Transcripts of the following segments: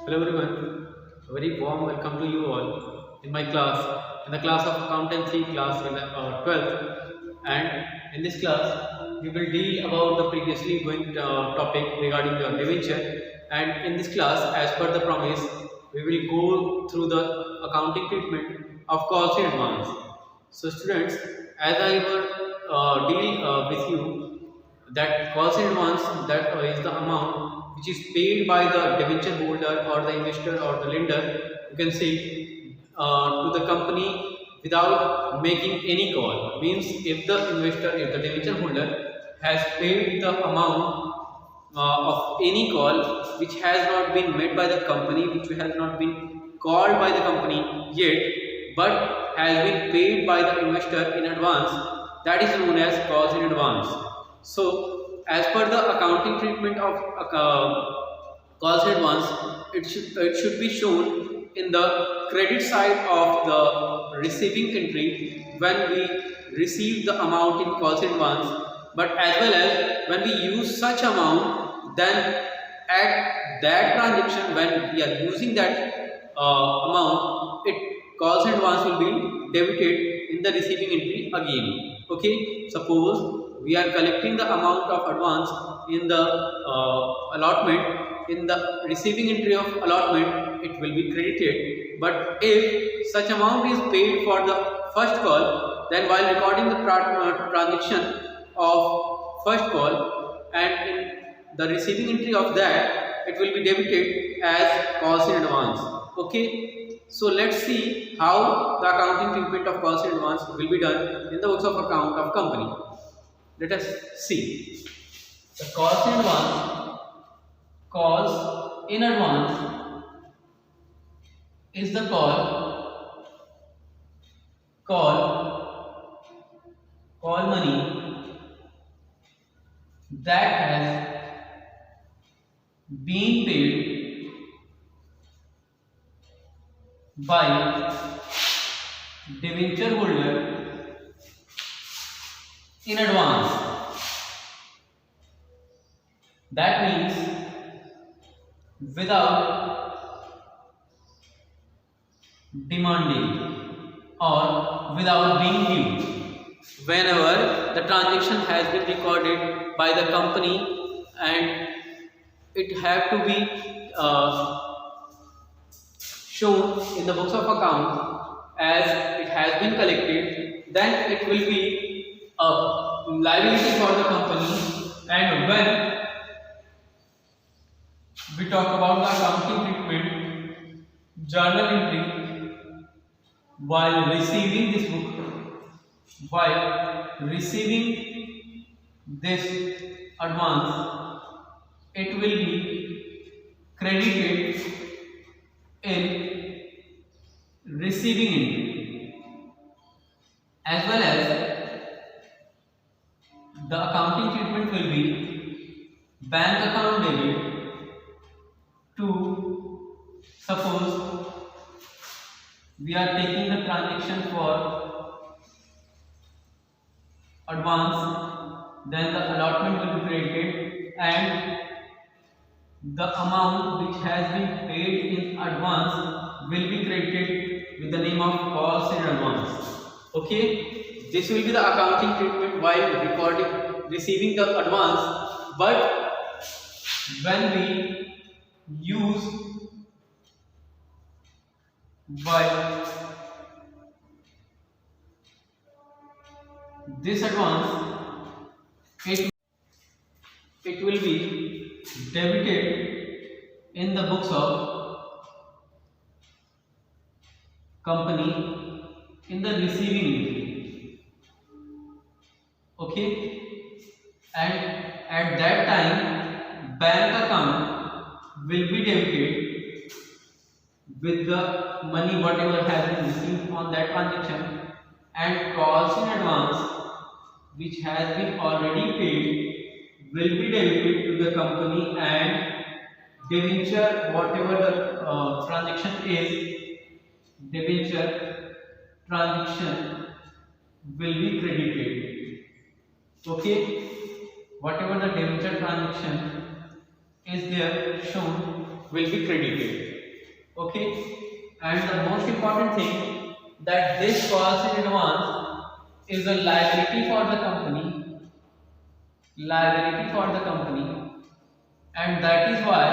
Hello everyone, a very warm welcome to you all in my class, in the class of accountancy class in 12th. And in this class, we will deal about the previously going topic regarding the debenture. And in this class, as per the promise, we will go through the accounting treatment of calls in advance. So students, as I will deal with you that calls in advance, that is the amount which is paid by the debenture holder or the investor or the lender, you can say, to the company without making any call. Means if the investor, if the debenture holder has paid the amount of any call which has not been made by the company, which has not been called by the company yet, but has been paid by the investor in advance, that is known as calls in advance. So, as per the accounting treatment of calls in advance, it should be shown in the credit side of the receiving entry when we receive the amount in calls in advance, but as well as when we use such amount, then at that transaction when we are using that amount, it calls in advance will be debited in the receiving entry again. Okay, suppose we are collecting the amount of advance in the allotment. In the receiving entry of allotment, it will be credited. But if such amount is paid for the first call, then while recording the transaction of first call and in the receiving entry of that, it will be debited as calls in advance. Okay, so let's see how the accounting treatment of calls in advance will be done in the books of account of company. Let us see. The calls in advance is the call money that has been paid by debenture holder in advance. That means without demanding or without being due. Whenever the transaction has been recorded by the company and it have to be shown in the books of account as it has been collected, then it will be a liability for the company. And when we talk about the accounting treatment, journal entry, while receiving this advance, it will be credited in receiving entry, as well as the accounting treatment will be bank account debit to, suppose we are taking the transaction for advance, then the allotment will be credited and the amount which has been paid in advance will be credited with the name of calls in advance. Okay, this will be the accounting treatment while receiving the advance, but when we use this advance, it will be debited in the books of company in the receiving entry. Okay, and at that time bank account will be debited with the money whatever has been received on that transaction, and calls in advance which has been already paid will be debited to the company, and debenture whatever the transaction is, debenture transaction will be credited. Okay, whatever the debenture transaction is there shown will be credited. Okay, and the most important thing that this calls in advance is a liability for the company, and that is why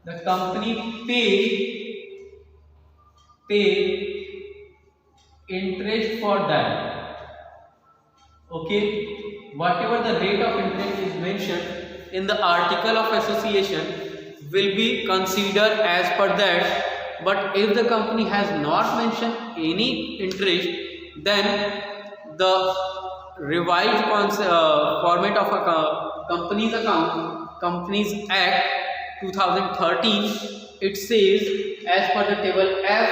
the company pay interest for that. Okay, whatever the rate of interest is mentioned in the article of association will be considered as per that. But if the company has not mentioned any interest, then the revised format of a company's account, Companies Act 2013, it says as per the table F,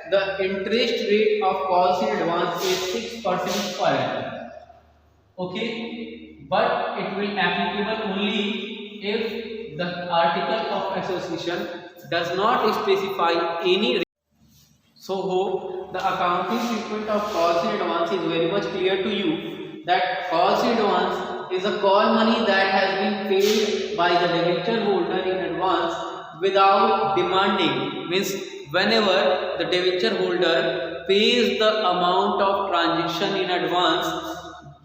the interest rate of calls in advance is 6% per annum. Okay, but it will applicable only if the article of association does not specify any rate. So hope the accounting treatment of calls in advance is very much clear to you, that calls in advance is a call money that has been paid by the debenture holder in advance without demanding. Means whenever the debenture holder pays the amount of transaction in advance,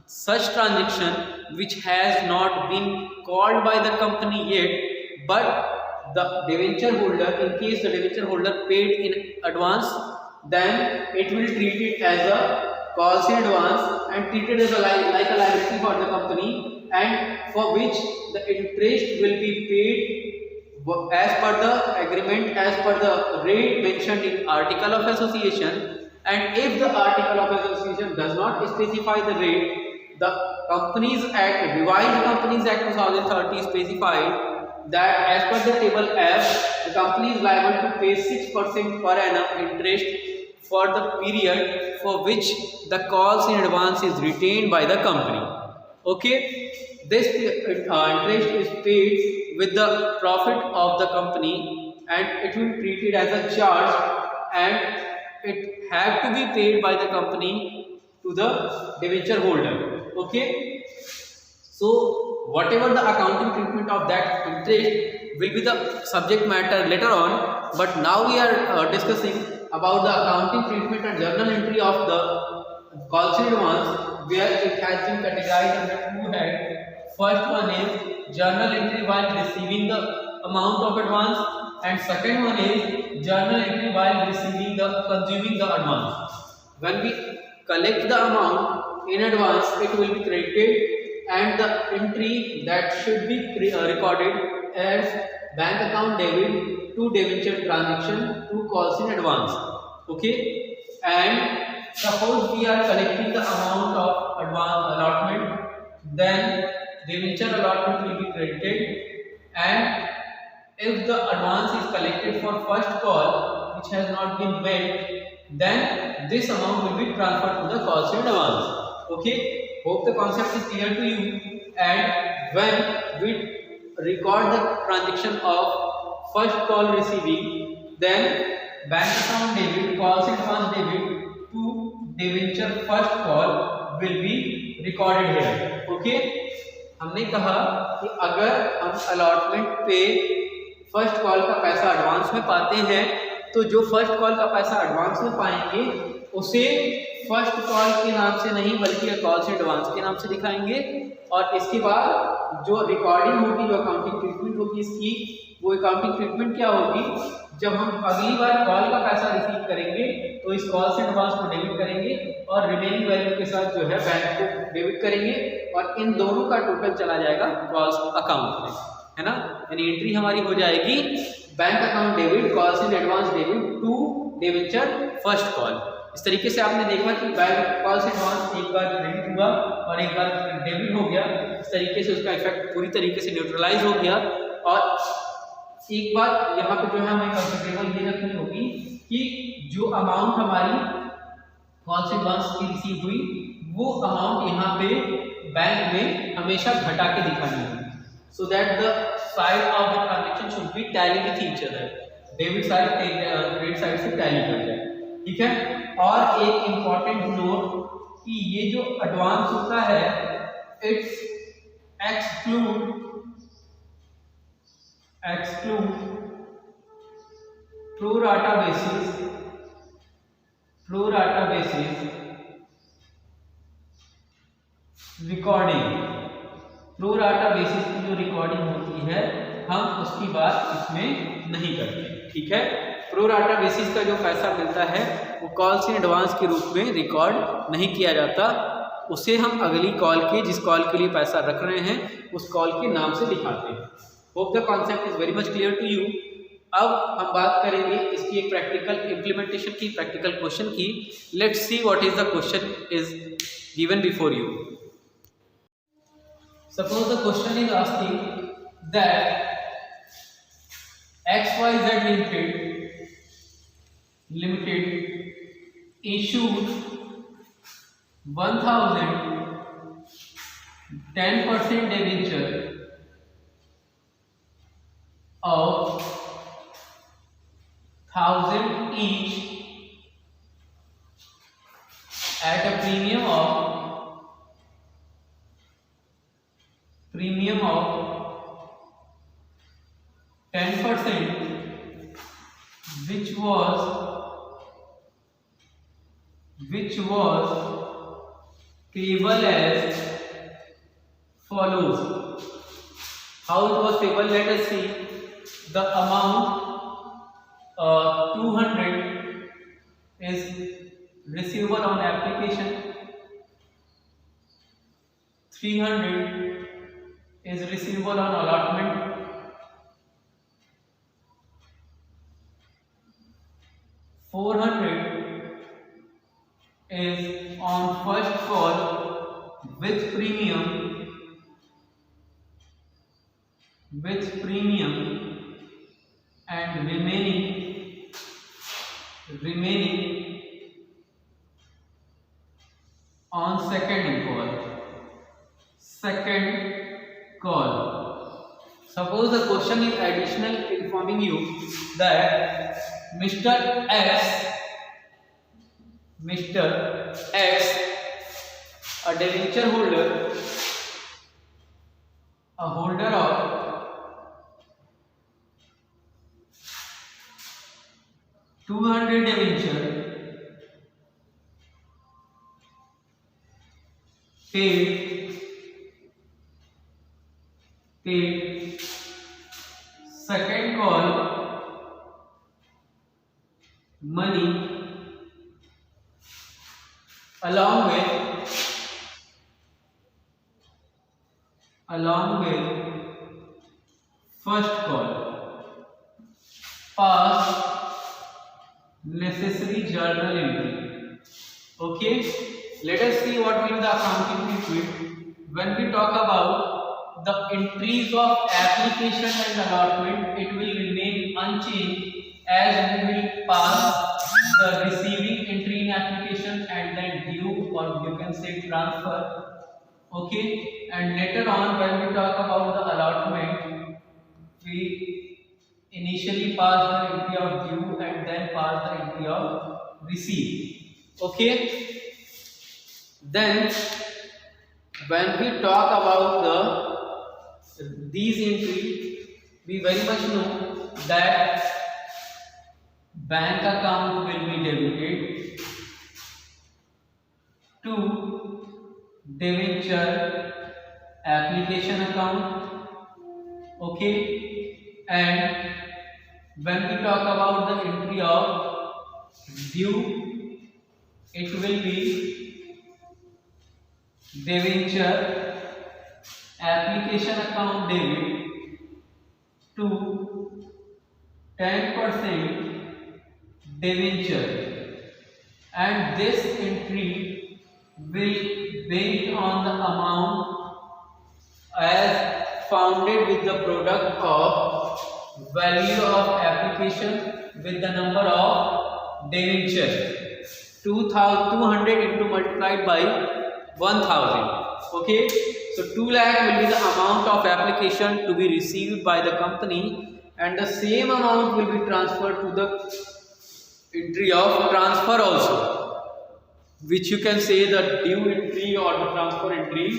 such transaction which has not been called by the company yet, but the debenture holder, in case the debenture holder paid in advance, then it will treat it as a calls in advance and treat it as a like a liability for the company, and for which the interest will be paid as per the agreement, as per the rate mentioned in article of association. And if the article of association does not specify the rate, the Companies Act, revised Companies Act 2030 specified that as per the table F, the company is liable to pay 6% per annum interest for the period for which the calls in advance is retained by the company. Okay, this interest is paid with the profit of the company, and it will be treated as a charge, and it have to be paid by the company to the debenture holder. Okay, so whatever the accounting treatment of that interest will be the subject matter later on, but now we are discussing about the accounting treatment and journal entry of the calls in advance, where it has been categorized under two heads. First one is journal entry while receiving the amount of advance, and second one is journal entry while consuming the advance. When we collect the amount in advance, it will be credited, and the entry that should be recorded as bank account debit to debenture transaction to calls in advance. Okay, and suppose we are collecting the amount of advance allotment, then debenture allotment will be credited, and if the advance is collected for first call which has not been made, then this amount will be transferred to the calls in advance. Okay, hope the concept is clear to you. And when we record the transaction of first call receiving, then bank account debit, calls in advance debit to debenture first call will be recorded here. Okay, हमने कहा कि अगर हम allotment पे first call का पैसा advance में पाते हैं, तो जो फर्स्ट कॉल का पैसा एडवांस में पाएंगे उसे फर्स्ट कॉल के नाम से नहीं बल्कि कॉल से एडवांस के नाम से दिखाएंगे, और इसके बाद जो रिकॉर्डिंग होगी, जो अकाउंटिंग ट्रीटमेंट होगी इसकी, वो अकाउंटिंग ट्रीटमेंट क्या होगी, जब हम अगली बार कॉल का पैसा रिसीव करेंगे तो इस कॉल से एडवांस को डेबिट करेंगे और रिमेनिंग वैल्यू के साथ जो है बैंक को डेबिट करेंगे, और इन दोनों का टोटल चला जाएगा कॉल्स अकाउंट में, है ना। यानी एंट्री हमारी हो जाएगी bank account debit, calls in advance debit to debtor first call. इस तरीके से आपने देखा कि बैंक कॉल से एडवांस एक बार क्रेडिट हुआ और एक बार डेबिट हो गया, इस तरीके से उसका इफेक्ट पूरी तरीके से न्यूट्रलाइज हो गया। और एक बात यहाँ पे जो है हमें कंफर्टेबल ये रखनी होगी कि जो अमाउंट हमारी कॉल से एडवांस की रिसीव हुई, वो अमाउंट यहाँ पे बैंक में हमेशा घटा के दिखानी होगी, so that the side of the transaction should be tally with each other, debit side credit side से टैली कर जाए, ठीक है। और एक इम्पॉर्टेंट नोट कि ये जो एडवांस होता है it's exclude pro rata basis recording, pro rata basis की जो रिकॉर्डिंग होती है हम उसकी बात इसमें नहीं करते, ठीक है। प्रो राटा बेसिस का जो पैसा मिलता है वो कॉल्स इन एडवांस के रूप में रिकॉर्ड नहीं किया जाता, उसे हम अगली कॉल के, जिस कॉल के लिए पैसा रख रहे हैं उस कॉल के नाम से दिखाते हैं। Hope the concept is very much clear to you. अब हम बात करेंगे इसकी एक प्रैक्टिकल इम्प्लीमेंटेशन की, प्रैक्टिकल क्वेश्चन की। Let's see what is the question is given before you. Suppose the question is asking that XYZ Limited issued 1000 10% debenture of 1000 each at a premium of 10%, which was payable as follows. How it was payable? Let us see. The amount 200 is receivable on application, 300 is receivable on allotment, 400 is on first call with premium, and remaining on second call. Suppose the question is additional informing you that Mr. X, a debenture holder, a holder of 200 debenture, paid second call money along with first call, pass necessary journal entry. Okay, let us see what will be the accounting treatment. When we talk about the entries of application and allotment, it will remain unchanged as we will pass the receiving entry in application and then due, or you can say transfer. Okay, and later on when we talk about the allotment, we initially pass the entry of due and then pass the entry of receive. Okay, then when we talk about these entries, we very much know that bank account will be debited to debenture application account. Okay, and when we talk about the entry of due, it will be debenture application account debit to 10% debenture, and this entry will based on the amount as founded with the product of value of application with the number of debenture. 200 into multiplied by 1000. Okay, so 2 lakh will be the amount of application to be received by the company, and the same amount will be transferred to the entry of transfer also, which you can say the due entry or the transfer entry,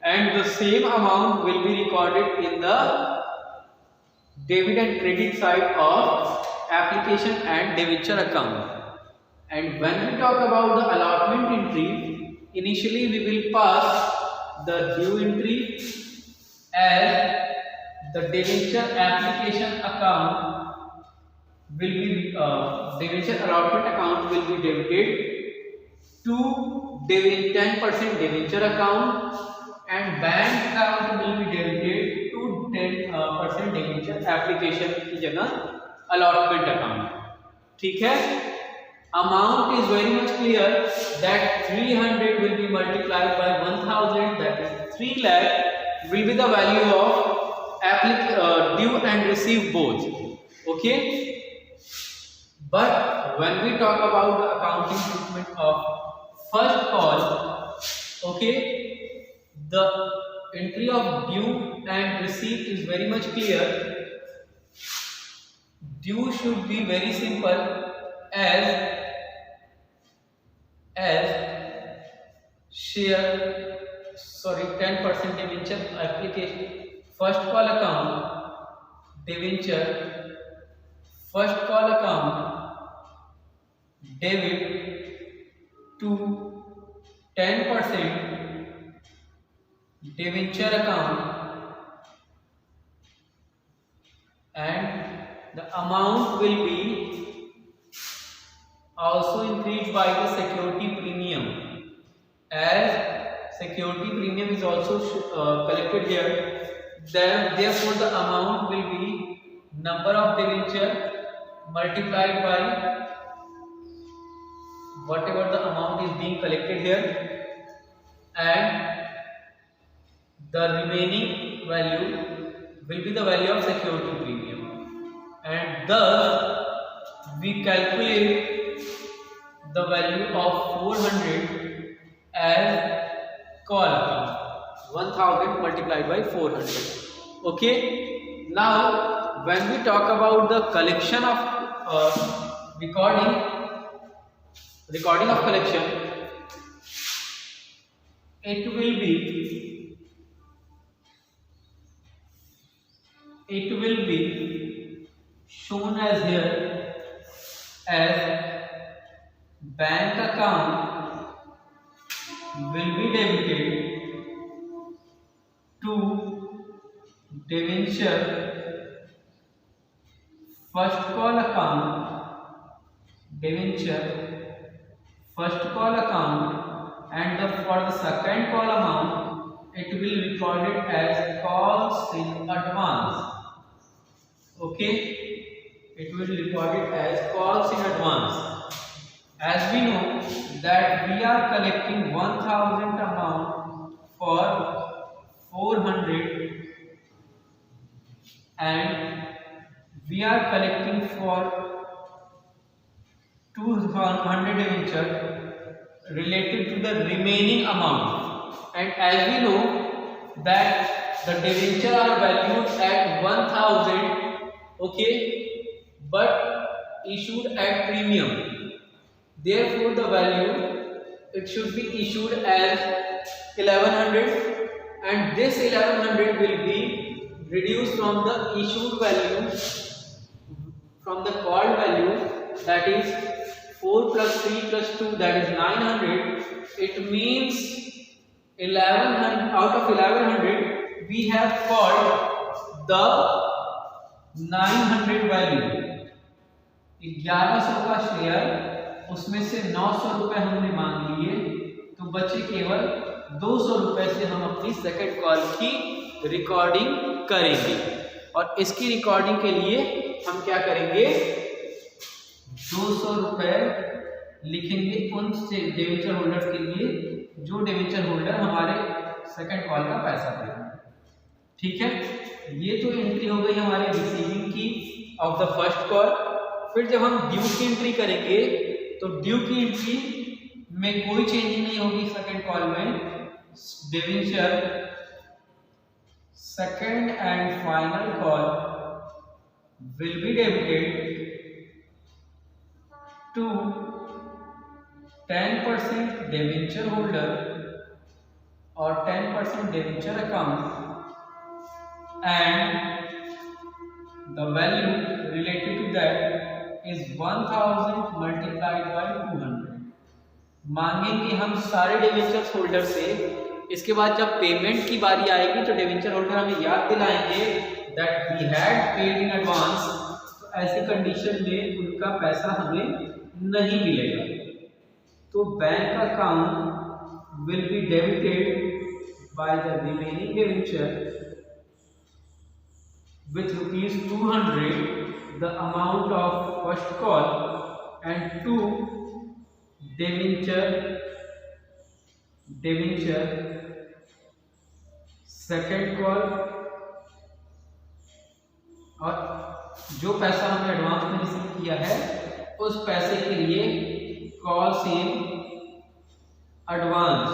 and the same amount will be recorded in the debit and credit side of application and debenture account. And when we talk about the allotment entry, initially we will pass the due entry as the debenture application account will be debenture allotment account will be debited to 10% debenture account, and bank account will be debited to 10% debenture application की जगह allotment account. ठीक है, amount is very much clear that 300 will be multiplied by 1000, that is 3 lakh will be the value of due and receive both. Okay, but when we talk about the accounting treatment of first call, okay, the entry of due and receipt is very much clear. Due should be very simple as share 10% debenture application, first call account debenture, first call account debit to 10% debenture account, and the amount will be also increased by the security premium, as security premium is also collected here. Therefore the amount will be number of debenture multiplied by whatever the amount is being collected here, and the remaining value will be the value of security premium, and thus we calculate the value of 400 as call account, 1000 multiplied by 400. Okay, now when we talk about the collection of recording of collection, it will be shown as here as bank account will be debited to debenture first call account, debenture first call account, and for the second call amount it will be recorded as calls in advance. Okay, it will be recorded as calls in advance, as we know that we are collecting 1000 amount for 400 and we are collecting for 200 debenture related to the remaining amount, and as we know that the debenture are valued at 1000, okay, but issued at premium. Therefore the value it should be issued as 1100, and this 1100 will be reduced from the issued value, from the called value, that is 4 plus 3 plus 2, that is 900. It means 1100 out of 1100 we have called the 900 value. 1100 का share, उसमें से 900 रुपए हमने मांग लिए, तो बचे केवल 200 रुपए से हम अपनी सेकंड कॉल की रिकॉर्डिंग करेंगे। और इसकी रिकॉर्डिंग के लिए हम क्या करेंगे, 200 रुपए लिखेंगे उन डिवेंचर होल्डर्स के लिए जो डिवेंचर होल्डर हमारे सेकंड कॉल का पैसा देंगे। ठीक है, ये तो एंट्री हो गई हमारे रिसीविंग की ऑफ द फर्स्ट कॉल। फिर जब हम ड्यू की एंट्री करेंगे तो ड्यू की एंट्री में कोई चेंज नहीं होगी सेकंड कॉल में। Debenture second and final call will be debited to 10% debenture holder और 10% debenture account, and the value related to that 1000 multiplied by 200 मांगेंगे हम सारे डिवेंचर होल्डर से। इसके बाद जब पेमेंट की बारी आएगी तो डिवेंचर होल्डर हमें याद दिलाएंगे that we had paid in advance. तो ऐसी कंडीशन में उनका पैसा हमें नहीं मिलेगा। तो bank account will be debited by the remaining debenture with rupees 200 the amount of first call and 2 debenture second call। और जो पैसा हमने एडवांस में रिसीव किया है उस पैसे के लिए calls in advance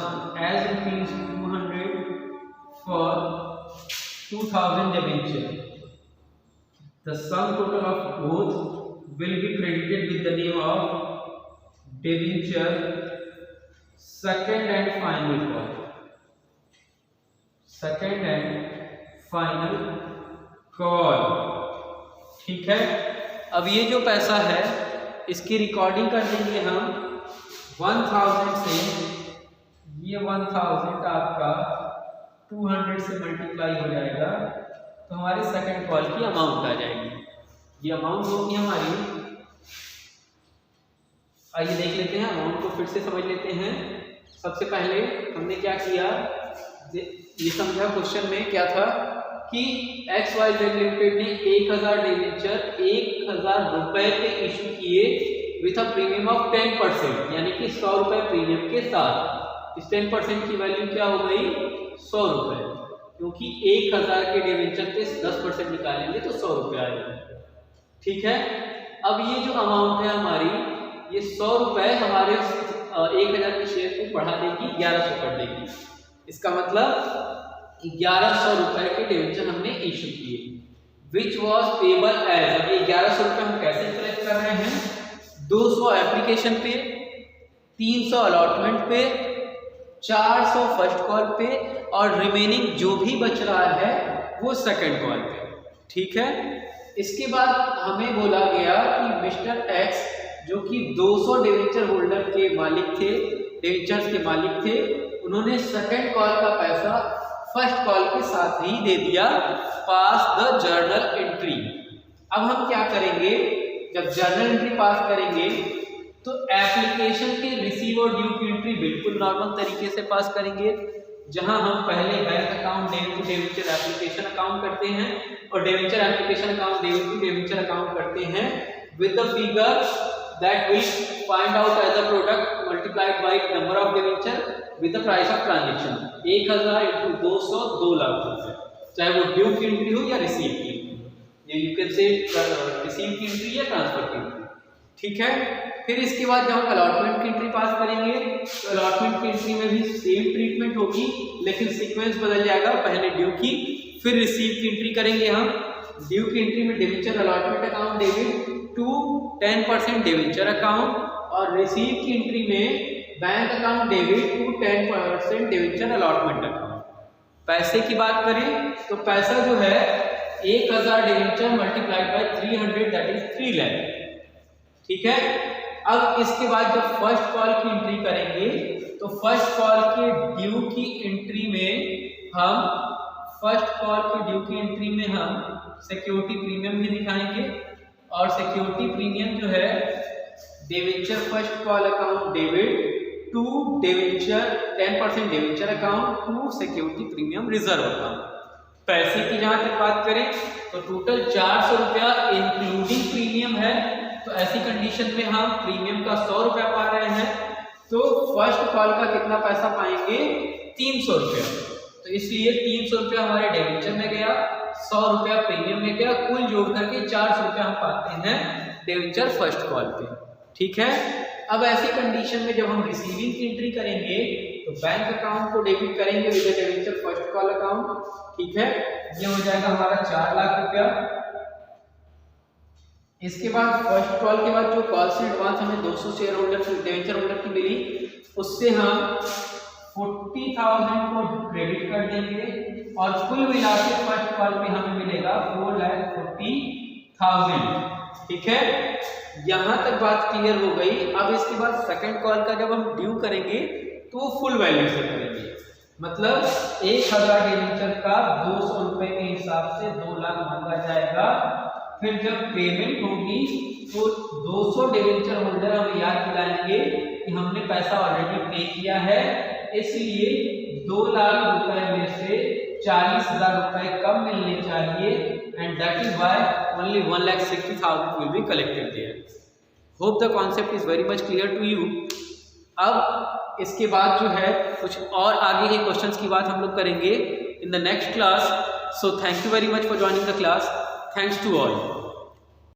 as rupees 200 for 2000 debenture। The sum total of both will be credited with the name of debenture second and final call। second and final call, ठीक है। अब ये जो पैसा है इसकी रिकॉर्डिंग कर देंगे हम 1000 से। ये 1000 आपका 200 से मल्टीप्लाई हो जाएगा तो हमारे सेकंड कॉल की अमाउंट आ जाएगी। ये अमाउंट होगी हमारी, आइए देख लेते हैं अमाउंट को फिर से समझ लेते हैं। सबसे पहले हमने क्या किया, ये समझा क्वेश्चन में क्या था कि XYZ लिमिटेड ने 1000 डिवेंचर 1000 रुपए पे इशू किए विथ अ प्रीमियम ऑफ 10%, यानी कि 100 रुपए प्रीमियम के साथ। इस 10% की वैल्यू क्या हो गई 100 रुपए, क्योंकि 1000 के डिवेंचर पे 10% निकालेंगे तो 100 रुपए आएगा। ठीक है। अब ये जो अमाउंट है हमारी, ये 100 रुपए हमारे 1000 के शेयर को बढ़ा देगी 1100 कर देगी। इसका मतलब 1100 रुपए के डिवेंचर हमने इशू किए विच वॉज पेबल एज। अब ये 1100 रुपए हम कैसे कलेक्ट कर रहे हैं, 200 एप्लीकेशन पे, 300 अलॉटमेंट पे, 400 फर्स्ट कॉल पे और रिमेनिंग जो भी बच रहा है वो सेकंड कॉल पे। ठीक है। इसके बाद हमें बोला गया कि मिस्टर एक्स जो कि 200 डिवेंचर होल्डर के मालिक थे, डिवेंचर्स के मालिक थे, उन्होंने सेकंड कॉल का पैसा फर्स्ट कॉल के साथ ही दे दिया, पास द जर्नल एंट्री। अब हम क्या करेंगे, जब जर्नल एंट्री पास करेंगे तो एप्लीकेशन के रिसीव और ड्यू की एंट्री बिल्कुल नॉर्मल तरीके से पास करेंगे, जहां हम पहले bank account debit to debenture application account करते हैं और debenture application account debit to debenture account करते हैं with the figure that we find out as a product multiplied by number of debenture with the price of transaction। 1000 into 200 2 lakh रुपए, चाहे वो due की entry हो या रिसीव की entry, you can say receive की एंट्री या ट्रांसफर की एंट्री। ठीक है। फिर इसके बाद जब हम अलॉटमेंट की एंट्री पास करेंगे तो अलॉटमेंट की एंट्री में भी सेम ट्रीटमेंट होगी, लेकिन सीक्वेंस बदल जाएगा। पहले ड्यू की फिर रिसीव की एंट्री करेंगे हम। ड्यू की एंट्री में debenture allotment account debit to 10% debenture account और रिसीव की एंट्री में bank account debit to 10% debenture allotment account. पैसे की बात करें तो पैसा जो है 1000 debenture multiplied by 300 that is 3 lakh. ठीक है। अब इसके बाद जब फर्स्ट कॉल की एंट्री करेंगे तो फर्स्ट कॉल के ड्यू की एंट्री में हम सिक्योरिटी प्रीमियम भी दिखाएंगे और सिक्योरिटी प्रीमियम जो है debenture first call account debit to debenture 10% debenture account to security premium reserve account. पैसे की जहां तक बात करें तो टोटल 400 रुपया इंक्लूडिंग प्रीमियम है, तो ऐसी कंडीशन में हम प्रीमियम का 100 रुपया पा रहे हैं, तो फर्स्ट कॉल का कितना पैसा पाएंगे 300 रुपया। तो इसलिए 300 रुपया हमारे डिवेंचर में गया, 100 रुपया प्रीमियम में गया, कुल जोड़ करके 400 रुपया हम पाते हैं डिवेंचर फर्स्ट कॉल पे। ठीक है। अब ऐसी कंडीशन में जब हम रिसीविंग की एंट्री करेंगे तो बैंक अकाउंट को डेबिट करेंगे with debenture first call account. ठीक है। ये हो जाएगा हमारा 4 लाख रुपया। इसके बाद फर्स्ट कॉल के बाद जो कॉल से एडवांस हमें 200 शेयर होल्डर डिवेंचर होल्डर की मिली, उससे हम 40,000 को क्रेडिट कर देंगे और कुल मिला के फर्स्ट कॉल पे हमें मिलेगा 4,40,000। ठीक है, यहाँ तक बात क्लियर हो गई। अब इसके बाद सेकंड कॉल का जब हम ड्यू करेंगे तो वो फुल वैल्यू से करेंगे, मतलब 1000 डिबेंचर का 200 रुपए के हिसाब से 2 लाख मांगा जाएगा। फिर जब पेमेंट होगी तो 200 डिबेंचर होल्डर हमें याद दिलाएंगे कि हमने पैसा ऑलरेडी पे किया है, इसलिए 2 लाख रुपए में से 40,000 रुपए कम मिलने चाहिए, and that is why only 1,60,000 will be collected there. Hope the concept is very much clear to you. अब इसके बाद जो है कुछ और आगे के क्वेश्चंस की बात हम लोग करेंगे in the next class. So thank you very much for joining the class. Thanks to all.